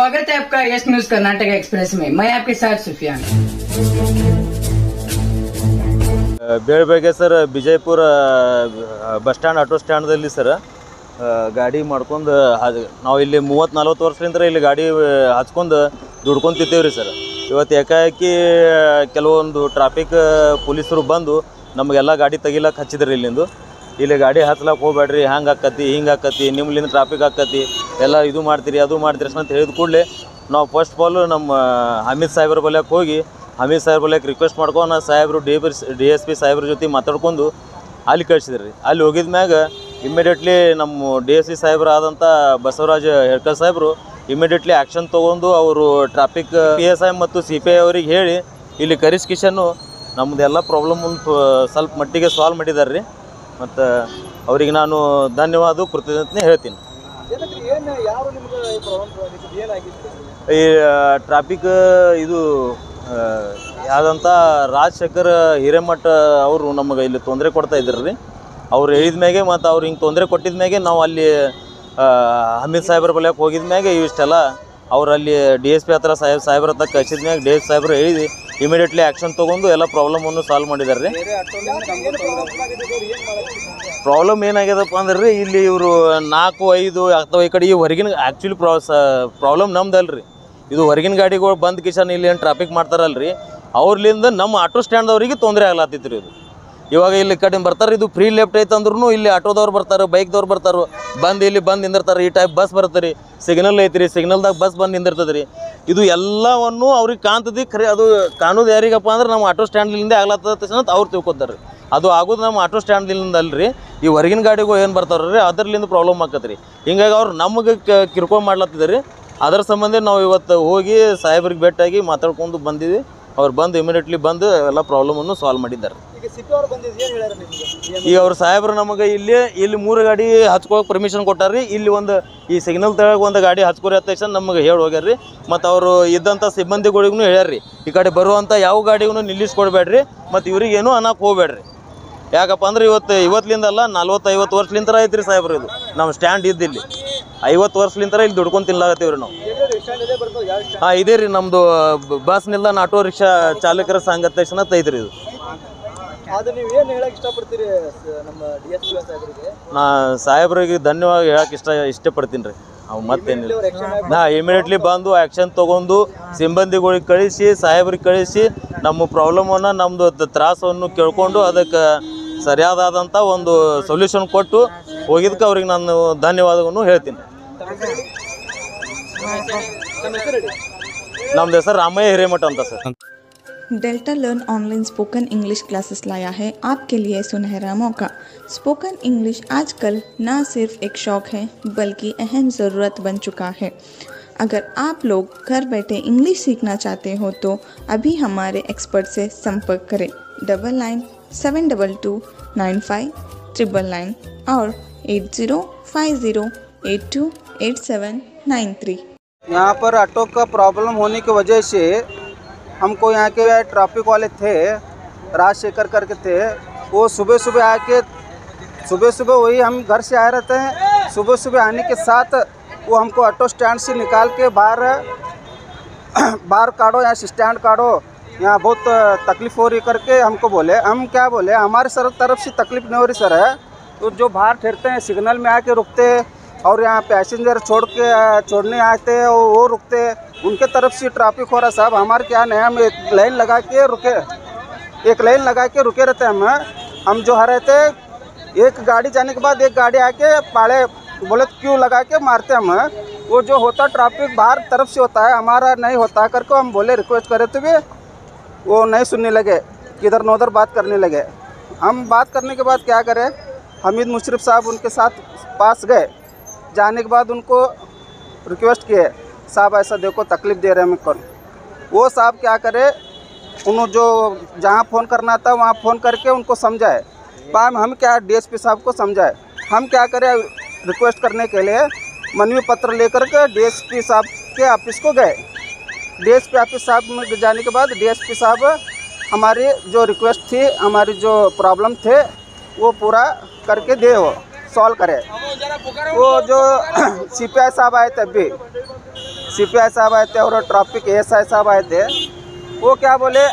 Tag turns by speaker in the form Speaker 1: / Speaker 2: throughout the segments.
Speaker 1: स्वागत है आपका यस न्यूज कर्नाटक एक्सप्रेस में। मैं आपके साथ Sufiyan.
Speaker 2: बेळबेगे sir Vijaypur bus stand auto ಸ್ಟ್ಯಾಂಡ್ದಲ್ಲಿ sir ಗಾಡಿ ಮಾಡ್ಕೊಂಡು ನಾವು ಇಲ್ಲಿ 30-40 ವರ್ಷದಿಂದ ಇಲ್ಲಿ ಗಾಡಿ ಹಚ್ಕೊಂಡು ದುಡ್ಕೊಂತಿದ್ದೇವೆ ರೀ ಸರ್। ಇವತ್ತು ಏಕಾಏಕಿ ಕೆಲವೊಂದು ಟ್ರಾಫಿಕ್ ಪೊಲೀಸರು ಬಂದು ನಮಗೆಲ್ಲ ಗಾಡಿ ತೆಗಿಲಕ್ಕೆ ಹಚ್ಚಿದ್ರಿ ಇಲ್ಲಿಂದು। ಇಲ್ಲಿ ಗಾಡಿ ಹತ್ಲಕ್ಕೆ ಹೋಗ್ಬೇಡ್ರಿ, ಹಂಗೆ ಆಕತಿ ಹಿಂಗೆ ಆಕತಿ, ನಿಮ್ಮಲ್ಲಿಂದ ಟ್ರಾಫಿಕ್ ಆಕತಿ, ಎಲ್ಲ ಇದು ಮಾಡ್ತೀರಿ ಅದು ಮಾಡ್ತೀರಿ ಅಂತ ಹೇಳಿದ ಕೂಡಲೇ ನಾವು ಫಸ್ಟ್ ಆಫ್ ಆಲ್ ನಮ್ಮ ಹಮೀದ್ ಸಾಹೇಬ್ರ ಬಲ್ಯಕ್ಕೆ ಹೋಗಿ ಹಮೀದ್ ಸಾಹೇಬ್ರ ಬಲ್ಯಕ್ಕೆ ರಿಕ್ವೆಸ್ಟ್ ಮಾಡ್ಕೊಂಡು ಸಾಹೇಬರು DSP ಸಾಹೇಬ್ರ ಜೊತೆ ಮಾತಾಡ್ಕೊಂಡು ಅಲ್ಲಿ ಕಳಿಸಿದ್ರಿ। ಅಲ್ಲಿ ಹೋಗಿದ ಮ್ಯಾಗ ಇಮ್ಮಿಡಿಯೇಟ್ಲಿ ನಮ್ಮ DSP ಸಾಹೇಬ್ರು ಆದಂಥ ಬಸವರಾಜ ಹೆಡ್ಕರ್ ಸಾಹೇಬರು ಇಮಿಡಿಯೇಟ್ಲಿ ಆ್ಯಕ್ಷನ್ ತೊಗೊಂಡು ಅವರು ಟ್ರಾಫಿಕ್ PSI ಮತ್ತು CPI ಅವ್ರಿಗೆ ಹೇಳಿ ಇಲ್ಲಿ ಕರಿಸ್ಕಿಶನ್ನು ನಮ್ಮದೆಲ್ಲ ಪ್ರಾಬ್ಲಮನ್ನು ಸ್ವಲ್ಪ ಮಟ್ಟಿಗೆ ಸಾಲ್ವ್ ಮಾಡಿದ್ದಾರೆ ರೀ। ಮತ್ತು ಅವ್ರಿಗೆ ನಾನು ಧನ್ಯವಾದ ಕೃತಜ್ಞತೆ ಹೇಳ್ತೀನಿ। ಈ ಟ್ರಾಫಿಕ್ ಇದು ಯಾವುದಂತ ರಾಜಶೇಖರ್ ಹಿರೇಮಠ ಅವರು ನಮಗೆ ಇಲ್ಲಿ ತೊಂದರೆ ಕೊಡ್ತಾ ಇದ್ರು ರೀ। ಅವ್ರು ಹೇಳಿದ ಮ್ಯಾಗೆ ಮತ್ತು ಅವ್ರು ಹಿಂಗೆ ತೊಂದರೆ ಕೊಟ್ಟಿದ ಮ್ಯಾಗೆ ನಾವು ಅಲ್ಲಿ ಹಮೀದ್ ಸಾಹೇಬ್ರ ಬಲ್ಯಕ್ಕೆ ಹೋಗಿದ ಮ್ಯಾಗೆ ಇಷ್ಟೆಲ್ಲ ಅವರಲ್ಲಿ DSP ಹತ್ರ ಸಾಹೇಬ್ರ ಹತ್ರ ಕಳಿಸಿದ ಮ್ಯಾಗೆ DSP ಸಾಹೇಬ್ರು ಹೇಳಿ ಇಮಿಡಿಯೇಟ್ಲಿ ಆ್ಯಕ್ಷನ್ ತೊಗೊಂಡು ಎಲ್ಲ ಪ್ರಾಬ್ಲಮನ್ನು ಸಾಲ್ವ್ ಮಾಡಿದ್ದಾರೆ ರೀ। ಪ್ರಾಬ್ಲಮ್ ಏನಾಗ್ಯದಪ್ಪ ಅಂದ್ರೆ ರೀ, ಇಲ್ಲಿ ಇವರು 4-5 ಅಥವಾ ಈ ಕಡೆ ಈ ಹೊರಗಿನ ಆ್ಯಕ್ಚುಲಿ ಪ್ರಾಬ್ಲಮ್ ನಮ್ದಲ್ಲ ರೀ, ಇದು ಹೊರಗಿನ ಗಾಡಿಗಳು ಬಂದು ಕಿಶನ್ ಇಲ್ಲಿ ಏನು ಟ್ರಾಫಿಕ್ ಮಾಡ್ತಾರಲ್ಲ ರೀ, ಅವ್ರಲಿಂದ ನಮ್ಮ ಆಟೋ ಸ್ಟ್ಯಾಂಡ್ದವ್ರಿಗೆ ತೊಂದರೆ ಆಗ್ಲತ್ತಿತ್ತು ರೀ। ಇದು ಇವಾಗ ಇಲ್ಲಿ ಕಡೆ ಬರ್ತಾರೆ, ಇದು ಫ್ರೀ ಲೆಫ್ಟ್ ಐತೆ ಅಂದ್ರೂ ಇಲ್ಲಿ ಆಟೋದವ್ರು ಬರ್ತಾರೆ, ಬೈಕ್ದವ್ರು ಬರ್ತಾರೆ, ಬಂದು ಇಲ್ಲಿ ಬಂದು ನಿಂದಿರ್ತಾರೆ, ಈ ಟೈಪ್ ಬಸ್ ಬರ್ತದೆ ರೀ, ಸಿಗ್ನಲ್ ಐತಿ ರೀ, ಸಿಗ್ನಲ್ದಾಗ ಬಸ್ ಬಂದು ನಿಂದಿರ್ತದೆ ರೀ। ಇದು ಎಲ್ಲವನ್ನು ಅವ್ರಿಗೆ ಕಾಣ್ತದೆ, ಖರೆ ಅದು ಕಾಣೋದು ಯಾರಿಗಪ್ಪ ಅಂದ್ರೆ ನಮ್ಮ ಆಟೋ ಸ್ಟ್ಯಾಂಡ್ಲಿಂದ ಆಗ್ಲತ್ತದ ಅಂತ ಅವ್ರು ತಿಳ್ಕೊತಾರೆ ರೀ। ಅದು ಆಗೋದು ನಮ್ಮ ಆಟೋ ಸ್ಟ್ಯಾಂಡ್ಲಿಂದ ಅಲ್ರಿ, ಈ ಹೊರಗಿನ ಗಾಡಿಗಳು ಏನು ಬರ್ತಾವ್ರಿ ರೀ ಅದರ್ಲಿಂದ ಪ್ರಾಬ್ಲಮ್ ಆಕತ್ತೆ ರೀ। ಹಿಂಗಾಗಿ ಅವ್ರು ನಮಗೆ ಕಿರ್ಕೊಂಡು ಮಾಡ್ಲತ್ತಿದ್ದಾರೆ ರೀ। ಅದರ ಸಂಬಂಧ ನಾವು ಇವತ್ತು ಹೋಗಿ ಸಾಹೇಬ್ರಿಗೆ ಭೇಟಿಯಾಗಿ ಮಾತಾಡ್ಕೊಂಡು ಬಂದಿದ್ವಿ। ಅವ್ರು ಬಂದು ಇಮಿಡಿಯೇಟ್ಲಿ ಬಂದು ಎಲ್ಲ ಪ್ರಾಬ್ಲಮನ್ನು ಸಾಲ್ವ್ ಮಾಡಿದ್ದಾರೆ। ಈಗ ಅವ್ರು ಸಾಹೇಬ್ರು ನಮಗೆ ಇಲ್ಲಿ 3 ಗಾಡಿ ಹಚ್ಕೋಕೆ ಪರ್ಮಿಷನ್ ಕೊಟ್ಟಾರ್ರಿ। ಇಲ್ಲಿ ಒಂದು ಈ ಸಿಗ್ನಲ್ ತೆಳಗೆ ಒಂದು ಗಾಡಿ ಹಚ್ಕೋರಿ ಅಂತ ತಕ್ಷಣ ನಮಗೆ ಹೇಳಿ ಹೋಗ್ಯಾರ್ರಿ। ಮತ್ತು ಅವರು ಇದ್ದಂಥ ಸಿಬ್ಬಂದಿಗಳಿಗೂ ಹೇಳ್ಯಾರ್ರಿ, ಈ ಕಡೆ ಬರುವಂಥ ಯಾವ ಗಾಡಿಗೂ ನಿಲ್ಲಿಸ್ಕೊಡ್ಬೇಡ್ರಿ, ಮತ್ತು ಇವ್ರಿಗೇನು ಅನ್ನಕ್ಕೆ ಹೋಗ್ಬೇಡ್ರಿ। ಯಾಕಪ್ಪ ಅಂದ್ರೆ ಇವತ್ತಿಂದಲ್ಲ 40-50 ವರ್ಷಲಿಂದ ಐತ್ರಿ ಸಾಹೇಬ್ರು, ಇದು ನಮ್ಮ ಸ್ಟ್ಯಾಂಡ್ ಇದ್ದಿಲ್ಲಿ 50 ವರ್ಷಲಿಂದ ಇಲ್ಲಿ ದುಡ್ಕೊಂಡು ತಿನ್ಲಾಗತ್ತೀವಿ ರೀ ನಾವು। ಹಾಂ ಇದೇ ರೀ ನಮ್ಮದು ಬಸ್ ನಿಲ್ದಾಣ ಆಟೋ ರಿಕ್ಷಾ ಚಾಲಕರ ಸಂಘ ತಕ್ಷಣ ಐತ್ರಿ ಇದು। ನಾ ಸಾಹೇಬ್ರಿಗೆ ಧನ್ಯವಾದ ಹೇಳಕ್ಕೆ ಇಷ್ಟಪಡ್ತೀನಿ ರೀ। ಅವು ಮತ್ತೇನಿಲ್ಲ, ಇಮಿಡಿಯೇಟ್ಲಿ ಬಂದು ಆ್ಯಕ್ಷನ್ ತೊಗೊಂಡು ಸಿಬ್ಬಂದಿಗಳಿಗೆ ಕಳಿಸಿ ಸಾಹೇಬ್ರಿಗೆ ಕಳಿಸಿ ನಮ್ಮ ಪ್ರಾಬ್ಲಮನ್ನು ನಮ್ಮದು ತ್ರಾಸವನ್ನು ಕೇಳ್ಕೊಂಡು ಅದಕ್ಕೆ ಸರಿಯಾದಂಥ ಒಂದು ಸೊಲ್ಯೂಷನ್ ಕೊಟ್ಟು ಹೋಗಿದ್ದಕ್ಕೆ ಅವ್ರಿಗೆ ನಾನು ಧನ್ಯವಾದವನ್ನು ಹೇಳ್ತೀನಿ। ನಮ್ಮದು ಹೆಸರು ರಾಮಯ್ಯ ಹಿರೇಮಠ ಅಂತ sir.
Speaker 3: Delta learn online spoken English classes लाया है आपके लिए सुनहरा मौका। स्पोकन इंग्लिश आजकल ना सिर्फ एक शौक है बल्कि अहम ज़रूरत बन चुका है। अगर आप लोग घर बैठे इंग्लिश सीखना चाहते हो तो अभी हमारे एक्सपर्ट से संपर्क करें 9972295999 और 8050828793।
Speaker 4: यहाँ पर ऑटो का प्रॉब्लम होने की वजह से हमको यहाँ के ट्रैफिक वाले थे, राजशेखर करके थे, वो सुबह सुबह वही हम घर से आए रहते हैं, सुबह आने के साथ वो हमको ऑटो स्टैंड से निकाल के बाहर काटो, यहाँ से स्टैंड काटो, यहाँ बहुत तकलीफ़ हो रही करके हमको बोले। हम क्या बोले, हमारे सर तरफ से तकलीफ़ नहीं हो रही सर है, तो जो बाहर ठहरते हैं सिग्नल में आके रुकते और यहाँ पैसेंजर छोड़ने आते हैं वो रुकते, उनके तरफ से ट्रैफिक हो रहा साहब। हमारे क्या नहीं, हम एक लाइन लगा के रुके रहते हैं। हम जो है रहते एक गाड़ी जाने के बाद एक गाड़ी आके पाड़े बोले क्यों लगा के मारते हम। वो जो होता ट्रैफिक बाहर तरफ से होता है, हमारा नहीं होता करके हम बोले, रिक्वेस्ट करे तो भी वो नहीं सुनने लगे, किधर न उधर बात करने लगे। हम बात करने के बाद क्या करें, हमीद मुशरफ साहब उनके साथ पास गए, जाने के बाद उनको रिक्वेस्ट किए, साहब ऐसा देखो तकलीफ़ दे रहे हैं हमको। वो साहब क्या करे, उन्होंने जो जहाँ फ़ोन करना था वहाँ फ़ोन करके उनको समझाए। हम क्या DSP साहब को समझाए, हम क्या करें, रिक्वेस्ट करने के लिए मनवी पत्र लेकर के DSP साहब के ऑफिस को गए। DSP ऑफिस साहब में जाने के बाद DSP साहब हमारी जो रिक्वेस्ट थी, हमारी जो प्रॉब्लम थे वो पूरा करके दे, वो सॉल्व करे। वो जो CPI साहब आए थे अभी CPI साहब आए थे और ट्रैफिक ASI साहब आए थे। वो क्या बोले,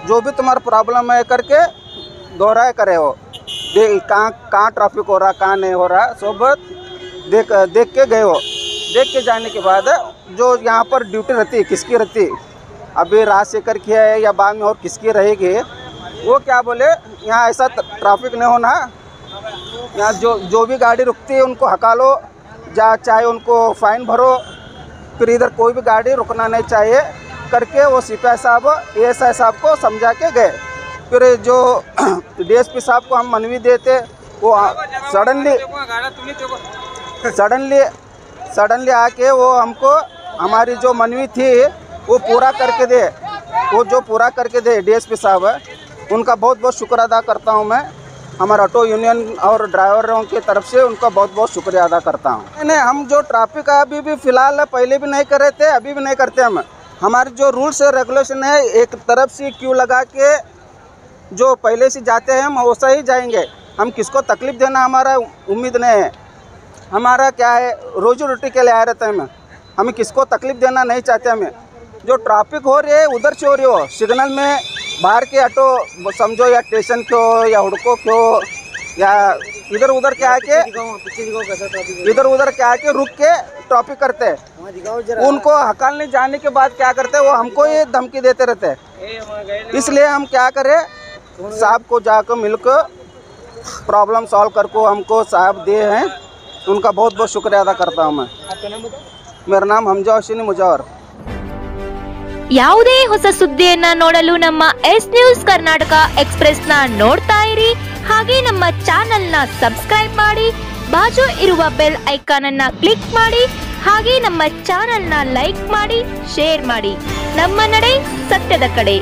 Speaker 4: जो भी तुम्हारा प्रॉब्लम है करके दोहराए करे हो, कहाँ ट्रैफिक हो रहा कहाँ नहीं हो रहा सब देख के गए हो। देख के जाने के बाद जो यहाँ पर ड्यूटी रहती किसकी रहती, अभी राजशेखर की है या बाद में और किसकी रहेगी, वो क्या बोले यहाँ ऐसा ट्रैफिक नहीं होना, यहाँ जो भी गाड़ी रुकती है उनको हकालो, चाहे उनको फ़ाइन भरो, फिर इधर कोई भी गाड़ी रुकना नहीं चाहिए करके वो CPI साहब ASI साहब को समझा के गए। फिर जो DSP साहब को हम मनवी देते, वो सडनली आके वो हमको हमारी जो मनवी थी वो पूरा करके दे, वो जो पूरा करके दे DSP साहब, उनका बहुत बहुत शुक्र अदा करता हूँ मैं। हमारा ऑटो यूनियन और ड्राइवरों की तरफ से उनका बहुत बहुत शुक्रिया अदा करता हूँ। नहीं, हम जो ट्रैफिक है अभी भी फ़िलहाल पहले भी नहीं कर रहे थे, अभी भी नहीं करते हम। हमारे जो रूल्स और रेगुलेशन है, एक तरफ से क्यू लगा के जो पहले से जाते हैं हम वैसा ही जाएंगे। हम किसको तकलीफ़ देना हमारा उम्मीद नहीं है। हमारा क्या है, रोजी रोटी के लिए आए रहते हैं हमें किसको तकलीफ़ देना नहीं चाहते। हमें जो ट्रैफिक हो रही है उधर से हो रही हो, सिग्नल में बाहर के ऑटो समझो या स्टेशन के हो या हुड़को के हो या इधर उधर के आके रुक के ट्रैफिक करते हैं। उनको हकालने जाने के बाद क्या करते हैं, वो हमको ये धमकी देते रहते हैं। इसलिए हम क्या करें, साहब को जाकर मिलकर प्रॉब्लम सॉल्व करको हमको साहब दिए हैं, उनका बहुत बहुत शुक्रिया अदा करता हूँ मैं। मेरा नाम हमजा हुसैन मुजावर।
Speaker 5: ಯಾವುದೇ ಹೊಸ ಸುದ್ದಿಯನ್ನ ನೋಡಲು ನಮ್ಮ ಎಸ್ ನ್ಯೂಸ್ ಕರ್ನಾಟಕ ಎಕ್ಸ್‌ಪ್ರೆಸ್ ನ ನೋಡ್ತಾ ಇರಿ, ಹಾಗೆ ನಮ್ಮ ಚಾನೆಲ್ ನ ಸಬ್ಸ್ಕ್ರೈಬ್ ಮಾಡಿ, ಬಾಜು ಇರುವ ಬೆಲ್ ಐಕಾನ್ ಅನ್ನ ಕ್ಲಿಕ್ ಮಾಡಿ, ಹಾಗೆ ನಮ್ಮ ಚಾನೆಲ್ ನ ಲೈಕ್ ಮಾಡಿ, ಶೇರ್ ಮಾಡಿ. ನಮ್ಮ ನಡೆ ಸತ್ಯದ ಕಡೆ.